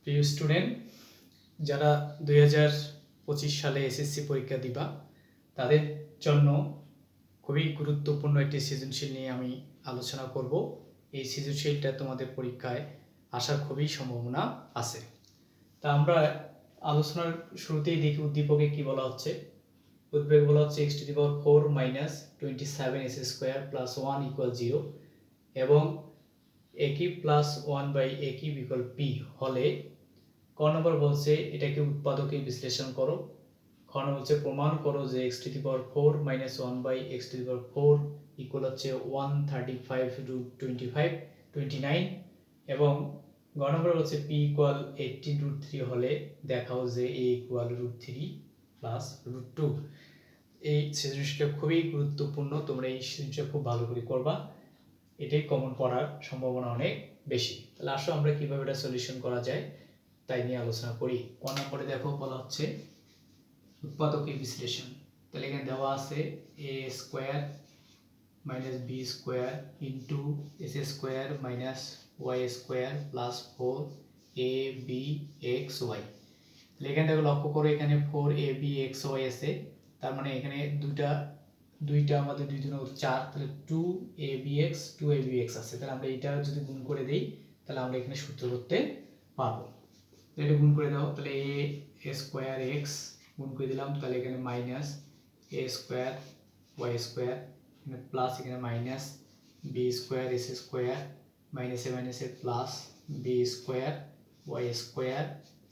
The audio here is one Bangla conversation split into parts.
প্রিয় স্টুডেন্ট, যারা 2025 সালে এসএসসি পরীক্ষা দিবা তাদের জন্য খুবই গুরুত্বপূর্ণ একটি সৃজনশীল নিয়ে আমি আলোচনা করব। এই সৃজনশীলটা তোমাদের পরীক্ষায় আসার খুবই সম্ভাবনা আছে। তা আমরা আলোচনার শুরুতেই দেখি উদ্দীপকে কি বলা হচ্ছে। উদ্দীপকে বলা হচ্ছে x⁴ - 27s² + 1 = 0 এবং একই প্লাস 1/একই বিকল্প p হলে ক নম্বর বলছে এটাকে উৎপাদকে বিশ্লেষণ করো। খ নম্বর বলছে প্রমাণ করো যে x⁴ - 1/x⁴ ইকুয়াল হচ্ছে 135√25 এবং গ নম্বর বলছে p = 18√3 হলে দেখাও যে a = √3 + √2। এই সৃজনশীলটা খুবই গুরুত্বপূর্ণ, তোমরা এই সৃজনশীলটা খুব ভালো করে করবা, এটাই কমন পড়ার সম্ভাবনা অনেক বেশি। তাহলে আসো আমরা কিভাবে এটা সলিউশন করা যায় তাই নিয়ে আলোচনা করি। ক নম্বরে দেখো বলা হচ্ছে উৎপাদকের বিশ্লেষণ। তাহলে এখানে দেওয়া আছে a² - b² * s² - y² + 4abxy। তাহলে এখানে দেখো লক্ষ্য করো এখানে 4abxy আছে, তার মানে এখানে দুইটা আমাদের 2 × 4, তাহলে 2abx 2abx আছে। তাহলে আমরা এটা যদি গুণ করে দেই তাহলে আমরা এখানে সূত্র করতে পারবো। এটা গুণ করে দাও, তাহলে a² x গুণ করে দিলাম, তাহলে এখানে -a² y² এখানে প্লাস এখানে মাইনাস b² s² মাইনাসে মাইনাসে প্লাস b² y²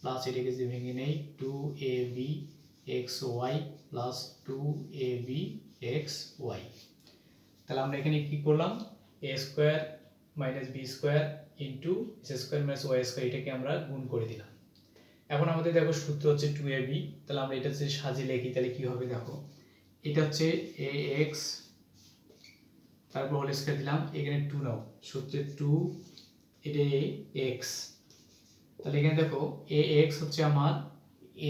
প্লাস এটাকে যদি ভেঙে নেই 2ab xy plus 2ab xy। তাহলে আমরা এখানে কি করলাম, a² - b² into s² - y² এটাকে আমরা গুণ করে দিলাম। এখন আমাদের দেখো সূত্র হচ্ছে 2ab, তাহলে আমরা এটা যদি সাজিয়ে লিখি তাহলে কি হবে দেখো, এটা হচ্ছে ax তারপর হোল স্কয়ার দিলাম, এখানে 2 নাও, সূত্রে 2 এটা x, তাহলে এখানে দেখো ax হচ্ছে আমার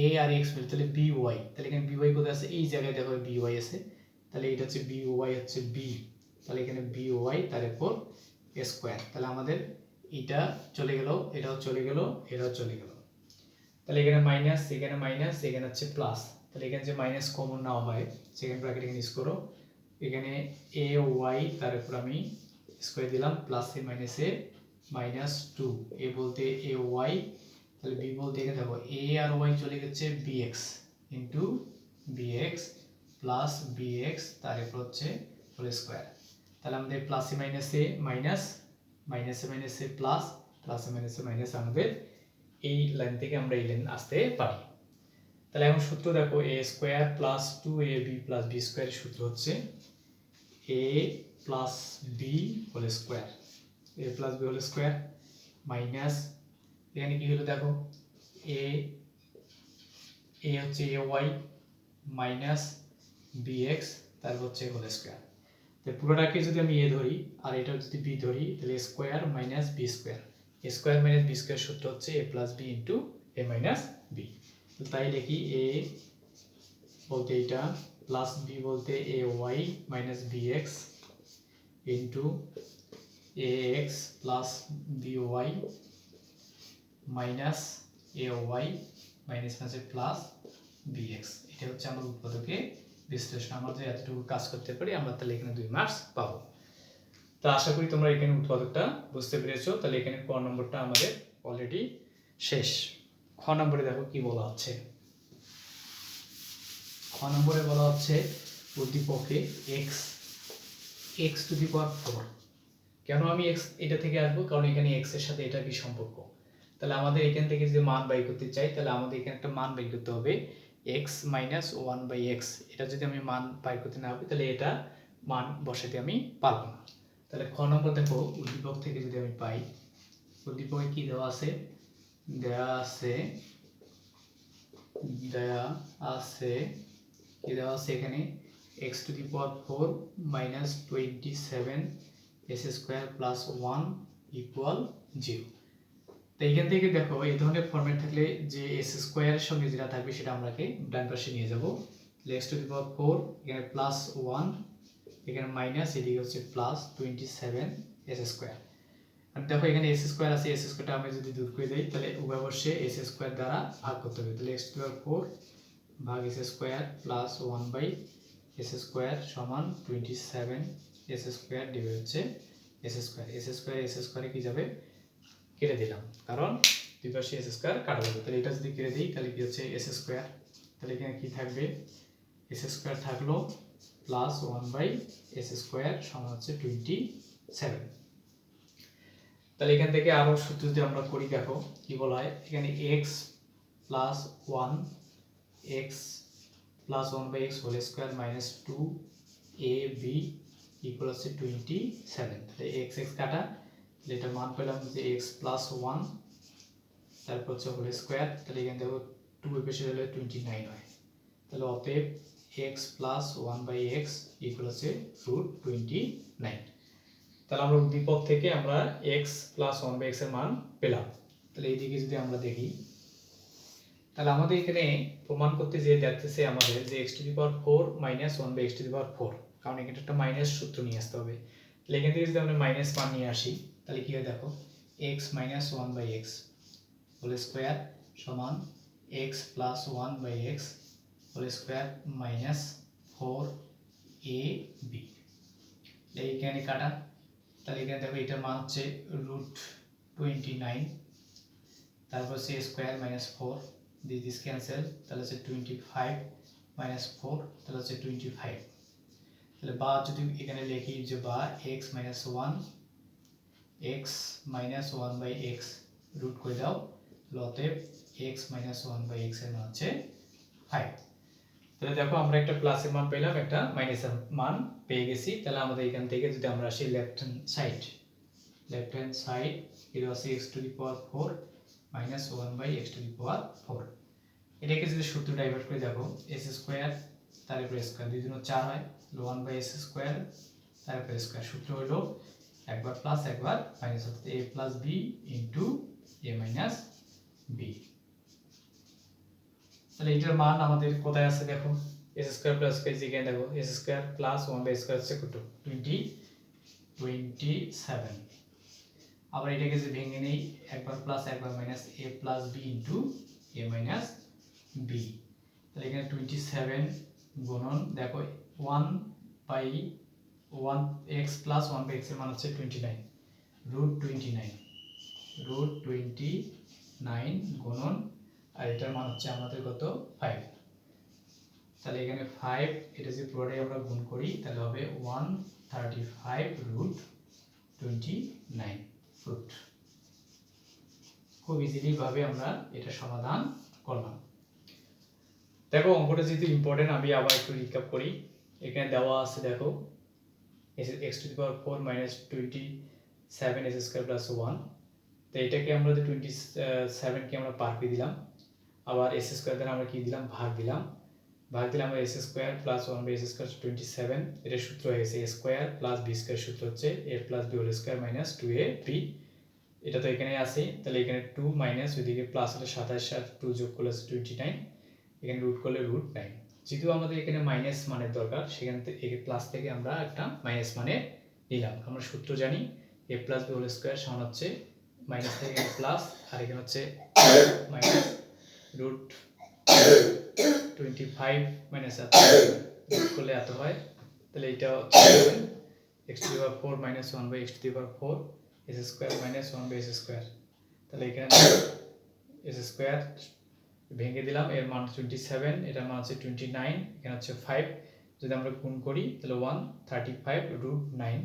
a আর x মিলে, তাহলে by, তাহলে এখানে by কোথায় আছে, এই জায়গায় দেখো by আছে, তাহলে এটা হচ্ছে by হচ্ছে b, তাহলে এখানে by তারপর স্কয়ার, তাহলে আমাদের এটা চলে গেল, এটাও চলে গেল, এটাও চলে গেল। তাহলে এখানে মাইনাস, এখানে মাইনাস, এখানে হচ্ছে প্লাস, তাহলে এখানে যে মাইনাস কমন নাও হয় সেকেন্ড ব্র্যাকেট এখানে ইউজ করো, এখানে a y তার উপর আমি স্কয়ার দিলাম প্লাস এ মাইনাসে -2, a বলতে a y, তাহলে b বলতে এখানে দেখো a আর y চলে গেছে bx into bx plus bx তার উপর হচ্ছে হোল স্কয়ার। তাহলে আমাদের প্লাসে মাইনাসে মাইনাস, মাইনাসে মাইনাসে প্লাস, প্লাসে মাইনাসে মাইনাস, আমাদের এই লাইন থেকে আমরা এই লাইন আসতে পারি। তাহলে এখন সূত্র দেখো a² + 2ab + b² এর সূত্র হচ্ছে a + b whole square, a + b whole square minus এখানে কি হলো দেখো a হচ্ছে ay মাইনাস bx তারপর হচ্ছে হোল স্কয়ার। তাহলে পুরোটাকে যদি আমি a ধরি আর এটা যদি b ধরি তাহলে square minus b square, square minus B square সূত্র হচ্ছে a + b into a - b। তো তাই লিখি a বলতে এটা প্লাস b বলতে ay minus bx into ax plus by minus ay minus মাইনাসে প্লাস bx। এটা হচ্ছে আমার উৎপাদকে বিশ্লেষণ। আমরা যদি এতটুকু কাজ করতে পারি আমরা তাহলে এখানে 2 মার্কস পাবো। তো আশা করি তোমরা এখানে উৎপাদকটা বুঝতে পেরেছো। তাহলে এখানে ক নম্বরটা আমাদের অলরেডি শেষ। খ নম্বরে দেখো কি বলা হচ্ছে। খ নম্বরে বলা হচ্ছে উদ্দীপকে x⁴। কেন আমি x এটা থেকে আসবো, কারণ এখানে x এর সাথে এটা কি সম্পর্ক। তাহলে আমাদের এখান থেকে যদি মান বাই করতে চাই তাহলে আমাদের এখানে একটা মান বের করতে হবে x - 1/x। এটা যদি আমি মান বাই করতে না পারি তাহলে এটা মান বসাতে আমি পারবো না। তাহলে খ নম্বর দেখো উদ্দীপক থেকে যদি আমি পাই, উদ্দীপকে কি দেওয়া আছে, দেওয়া আছে কি দেওয়া আছে এখানে x⁴ - 27s² + 1 = 0। তো এইখান থেকে দেখো এই ধরনের ফরম্যাট থাকলে যে s² এর সঙ্গে যেটা থাকবে সেটা আমরাকে ডান পাশে নিয়ে যাব। x⁴ এখানে +1 এখানে মাইনাস, এদিকে হচ্ছে +27s²। আর দেখো এখানে এস স্কোয়ার আছে, এস স্কোয়ারটা আমি যদি দূর করে দিই তাহলে উভয় পাশে এস স্কোয়ার দ্বারা ভাগ করতে হবে। তাহলে এক্স টু দি পাওয়ার 4 ভাগ S square plus 1 by S square সমান 27 এস স্কোয়ার ডিভাইড হচ্ছে S square. S square S স্কোয়ারে কি যাবে, কেটে দিলাম, কারণ দুই পাশে এস স্কোয়ার কাটা যাবে। তাহলে এটা যদি কেটে দিই তাহলে কি হচ্ছে এস স্কোয়ার, তাহলে এখানে কি থাকবে, এস স্কোয়ার থাকলো প্লাস 1 বাই এস স্কোয়ার সমান হচ্ছে 27। তাহলে এখান থেকে আরো সূত্র যদি আমরা করি, দেখো কি বলা হয় এখানে x plus 1 x plus 1 by x whole square minus 2ab equal হচ্ছে 27। তাহলে x x কাটা, তাহলে এটা মান পেলাম যে x প্লাস 1 তারপর হচ্ছে হোল স্কোয়ার, তাহলে এখানে দেখো 2 এর পাশে হলে 29 হয়। তাহলে অতএব x plus 1 by x equal হচ্ছে √29। তাহলে আমরা উদ্দীপক থেকে আমরা x প্লাস 1 বাই x এর মান পেলাম। তাহলে এইদিকে যদি আমরা দেখি, তাহলে আমাদের এখানে প্রমাণ করতে যে দেখতেছে আমাদের যে x to the power 4 minus 1 by x to the power 4, কারণ এখানে একটা মাইনাস সূত্র নিয়ে আসতে হবে। তাহলে এখান থেকে যদি আমরা মাইনাস মান নিয়ে আসি তাহলে কি হয় দেখো, x minus 1 by x whole square সমান x plus 1 by x whole square minus 4ab। এইখানে কাটা, তাহলে এখানে দেখো এটার মান হচ্ছে √29, তারপর হচ্ছে স্কোয়ার মাইনাস 4, দিস ক্যান্সেল, তাহলে হচ্ছে 25 মাইনাস 4, তাহলে হচ্ছে 25। তাহলে বা যদি এখানে লিখি যে বা x minus 1 by x root করে দাও, অতএব x মাইনাস 1 বাই x এর মান হচ্ছে 5। তাহলে দেখো আমরা একটা প্লাসের মান পেলাম, একটা মাইনাসের মান পেয়ে গেছি। তাহলে আমাদের এখান থেকে যদি আমরা আসি লেফট হ্যান্ড সাইড এটা আছে x to the power 4 minus 1 by x to the power 4। এটাকে যদি সূত্র ডাইভার্ট করে দেখো, s স্কয়ার তারপরে স্কয়ার 2 গুণ 4 হয়, 1 বাই s স্কয়ার তারপরে স্কয়ার। সূত্র হলো একবার প্লাস একবার মাইনাস, অর্থাৎ a plus b into a minus b। তাহলে এটার মান আমাদের কোথায় আছে দেখো, s স্কয়ার প্লাস স্কয়ার যেখানে দেখো s square plus 1 by square হচ্ছে কত, 27। আবার এটাকে যদি ভেঙে নেই, একবার প্লাস একবার minus, a plus b into a minus b। তাহলে এখানে 27 গুণন দেখো 1 by 1 x plus 1 by x এর মান হচ্ছে 29, √29 গুণন, আর এটার মান হচ্ছে আমাদের কত 5। তাহলে এখানে 5, এটা যদি পুরোটাই আমরা গুণ করি তাহলে হবে 135√29 ফুট। খুব ইজিলি ভাবে আমরা এটা সমাধান করলাম। দেখো অঙ্কটা যেহেতু ইম্পর্টেন্ট, আমি আবার একটু রিক্যাপ করি। এখানে দেওয়া আছে দেখো x to the power 4 minus 27 s square plus 1। তো এটাকে আমরা 27 কে আমরা পার করে দিলাম, আবার s স্কয়ার দ্বারা আমরা কি দিলাম, ভাগ দিলাম আমরা s square plus 1 by s square 27। এটা সূত্র হয়ে গেছে a square plus b square, সূত্র হচ্ছে a plus b whole square minus 2ab। এটা তো এখানে আছে, তাহলে এখানে 2 মাইনাস ওইদিকে প্লাস হলে 27 আর 2 যোগ করলে 29, এখানে রুট করলে √9। যেহেতু আমাদের এখানে মাইনাস মানের দরকার, সেখান থেকে প্লাস থেকে আমরা একটা মাইনাস মানে নিলাম। আমরা সূত্র জানি a plus b whole square সমান হচ্ছে মাইনাস থেকে প্লাস, আর এখানে হচ্ছে মাইনাস √25 মাইনাস রুট করলে এত হয়। তাহলে এটা হচ্ছে x to the power 4 minus 1 by x to the power 4 s square minus 1 by s square. তাহলে এখানে s স্কয়ার ভেঙে দিলাম, এর মান 27, এটার মান হচ্ছে 29, এখানে হচ্ছে 5। যদি আমরা গুণ করি তাহলে 135√9।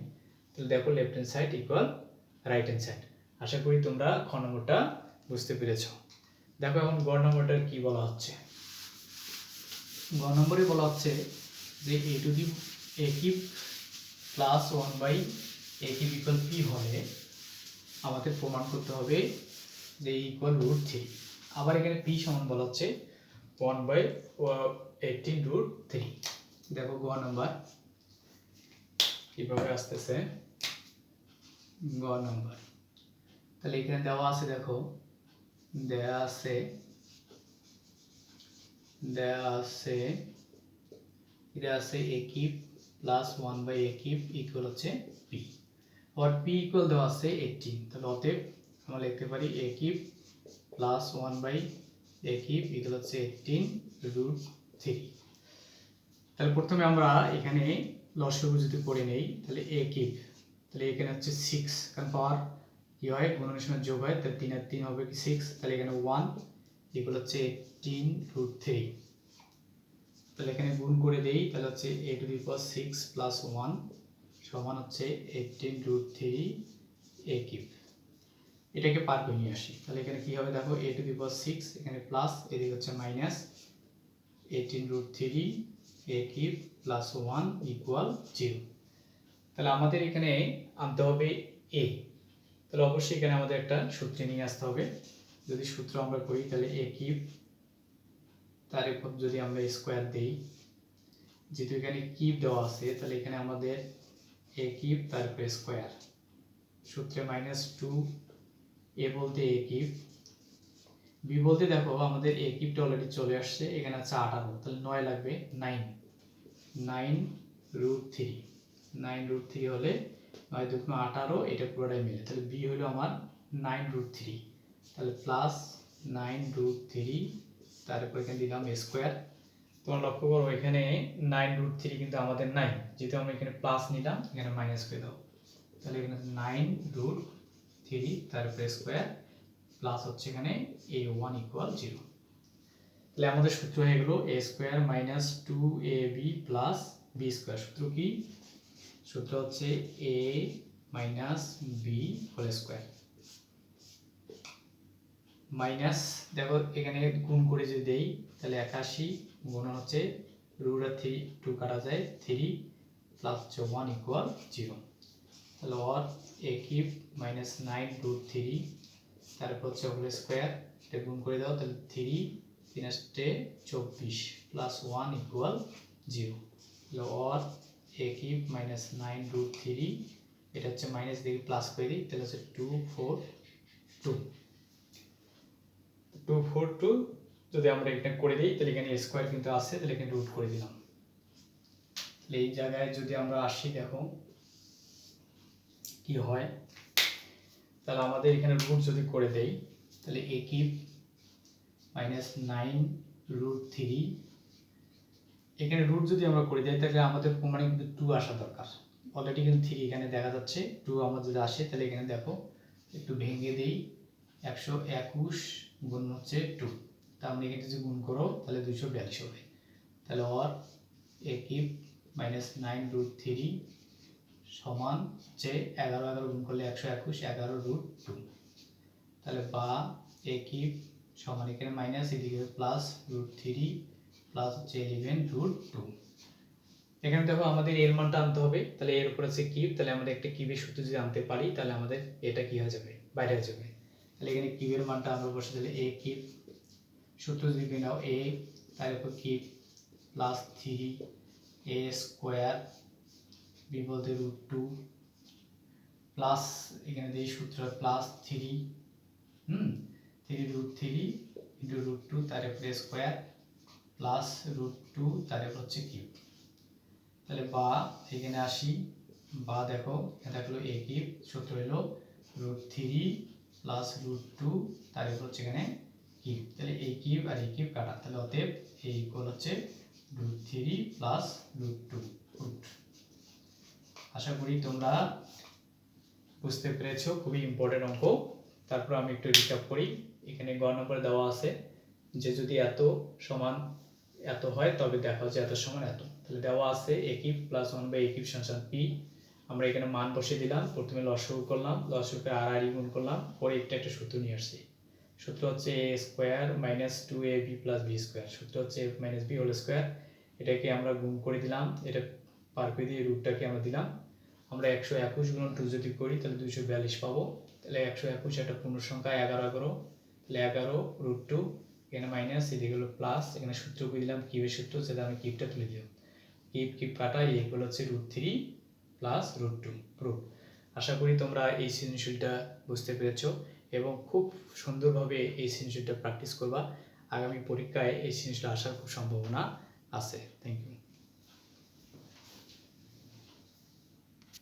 তাহলে দেখো left hand side equal right hand side. আশা করি তোমরা খ নম্বরটা বুঝতে পেরেছো। দেখো এখন গ নম্বরটা কি বলা হচ্ছে। গ নম্বরে বলা হচ্ছে যে a to the a cube plus 1 by a cube equal p হলে আমাদের প্রমাণ করতে হবে যে ইকুয়াল √3। আবার এখানে p সমান বলা হচ্ছে 1 বাই 18√3। দেখো গ নাম্বার কিভাবে আসতেছে, গ নাম্বার। তাহলে এখানে দেওয়া আছে দেখো, দেয়া আছে এটা আছে a cube plus 1 by a cube equal হচ্ছে p, আর p ইকুয়াল দেওয়া আছে 18, তাহলে অতএব আমরা লিখতে পারি a কিউব প্লাস 1/a কিউব ইকুয়াল হচ্ছে 18√3। তাহলে প্রথমে আমরা এখানে লসাগু যদি করে নেই তাহলে a কিউব, তাহলে এখানে হচ্ছে 6, কারণ পাওয়ার কি হয় গুণনের সময় যোগ হয়, তাহলে 3 আর 3 হবে কি 6, তাহলে এখানে 1 ইকুয়াল হচ্ছে 18√3। তাহলে এখানে গুণ করে দেই, তাহলে হচ্ছে a to the power 6 plus 1 সমান হচ্ছে 18√3 a কিউব। এটাকে পার করে নিয়ে আসি, তাহলে এখানে কি হবে দেখো, a টু দি পাওয়ার 6 এখানে প্লাস, এদিকে হচ্ছে minus 18√3 a cube plus 1 equal 0। তাহলে আমাদের এখানে আনতে হবে a, তাহলে অবশ্যই এখানে আমাদের একটা সূত্র নিয়ে আসতে হবে। যদি সূত্র আমরা করি তাহলে a কিউব, তার উপর যদি আমরা স্কোয়ার দেই, যেহেতু এখানে কিউব দেওয়া আছে তাহলে এখানে আমাদের a কিউব তার উপর স্কোয়ার, সূত্রে -2 a বলতে a কিউব, b বলতে দেখো আমাদের a কিউবটা অলরেডি চলে আসছে, এখানে আছে 18, তাহলে 9 লাগবে, 9√3, 9√3 হলে 9 দুগুণ 18, এটা পুরোটাই মিলে, তাহলে b হলো আমার 9√3, তাহলে প্লাস 9√3, তারপর এখানে দিলাম স্কোয়ার। তোমরা লক্ষ্য করো এখানে 9√3 কিন্তু আমাদের নাই, যেহেতু আমরা এখানে প্লাস নিলাম এখানে মাইনাস করে দাও, তাহলে এখানে 9√3 তারপরে স্কোয়ার প্লাস হচ্ছে এখানে a1 ইকুয়াল 0। তাহলে আমাদের সূত্র হয়ে গেল a square minus 2ab plus b square. সূত্র কি? সূত্র হচ্ছে a minus b whole square, minus দেখো এখানে গুণ করে যদি দেই তাহলে 81 গুণন হচ্ছে রুট আর 3 2 কাটা যায় 3 প্লাস হচ্ছে 1 ইকুয়াল 0। তাহলে অর a কিউব মাইনাস 9√3 তারপর হচ্ছে হোল স্কোয়ার, এটা গুণ করে দাও তাহলে 3 3 আসতে 24 প্লাস 1 ইকুয়াল 0। তাহলে অর a কিউব মাইনাস 9√3, এটা হচ্ছে মাইনাস দিকে প্লাস করে দিই, তাহলে হচ্ছে 242 যদি আমরা এটা করে দিই তাহলে এখানে স্কোয়ার কিন্তু আছে, তাহলে এখানে রুট করে দিলাম। তাহলে এই জায়গায় যদি আমরা আসি দেখো কি হয়, তাহলে আমাদের এখানে রুট যদি করে দেই তাহলে a কিউব মাইনাস 9√3, এখানে রুট যদি আমরা করে দিই তাহলে আমাদের প্রমাণে কিন্তু 2 আসা দরকার, অলরেডি কিন্তু 3 এখানে দেখা যাচ্ছে, 2 আমার যদি আসে তাহলে এখানে দেখো একটু ভেঙে দেই, 121 গুণ হচ্ছে 2, তার মানে এখানে যদি গুণ করো তাহলে 242 হবে। তাহলে অর a কিউব মাইনাস 9√3 সমান হচ্ছে 11 11 গুণ করলে 121, 11√2, তাহলে বা a কিউব সমান এখানে মাইনাস এদিকে প্লাস √3 প্লাস হচ্ছে 11√2। এখানে দেখো আমাদের এর মানটা আনতে হবে, তাহলে এর উপর আছে কিউব, তাহলে আমরা একটা কিউবের সূত্র যদি আনতে পারি তাহলে আমাদের এটা কি হয়ে যাবে, বাইরে হয়ে যাবে। তাহলে এখানে কিউবের মানটা আমরা বসে দিলে a কিউব, সূত্র যদি নাও a তার উপর cube plus 3a square, b বলতে √2 প্লাস এখানে যে সূত্র প্লাস 3 3√3 ইন্টু √2 তার উপর স্কোয়ার প্লাস √2 তার উপর হচ্ছে কিউব। তাহলে বা এখানে আসি, বা দেখো এটা হলো a কিউব, সূত্র হলো √3 প্লাস √2 তার উপর হচ্ছে এখানে কিউব, তাহলে a কিউব আর a কিউব কাটা, তাহলে অতএব a ইকুয়াল হচ্ছে √3 প্লাস √2 রুট। আশা করি তোমরা বুঝতে পেরেছো, খুবই ইম্পর্টেন্ট অঙ্ক। তারপর আমি একটু রিক্যাপ করি, এখানে গ নম্বরে দেওয়া আছে যে যদি এত সমান এত হয় তবে দেখা হচ্ছে এত সমান এত, তাহলে দেওয়া আছে a কিউব প্লাস 1/a কিউব সমান p, আমরা এখানে মান বসিয়ে দিলাম, প্রথমে লসাগু করলাম, লসাগুকে আর গুণ করলাম, পরে একটা সূত্র নিয়ে আসছি, সূত্র হচ্ছে a square minus 2ab plus b square, সূত্র হচ্ছে f minus b whole square, এটাকে আমরা গুণ করে দিলাম, এটা পার করে দিয়ে রুটটাকে আমরা দিলাম, আমরা 121 গুণ 2 যদি করি তাহলে 242 পাবো, তাহলে 121 একটা পূর্ণ সংখ্যা 11 11, তাহলে 11√2, এখানে মাইনাস এদিকে হলো প্লাস, এখানে সূত্র করে দিলাম কিউবের সূত্র, সেটা আমি কিউবটা তুলে দিলাম, কিউব কাটা এগুলো হচ্ছে √3 প্লাস √2 প্রুফ। আশা করি তোমরা এই সৃজনশীলটা বুঝতে পেরেছো এবং খুব সুন্দরভাবে এই সৃজনশীলটা প্র্যাকটিস করবা, আগামী পরীক্ষায় এই সৃজনশীল আসার খুব সম্ভাবনা আছে। Thank you.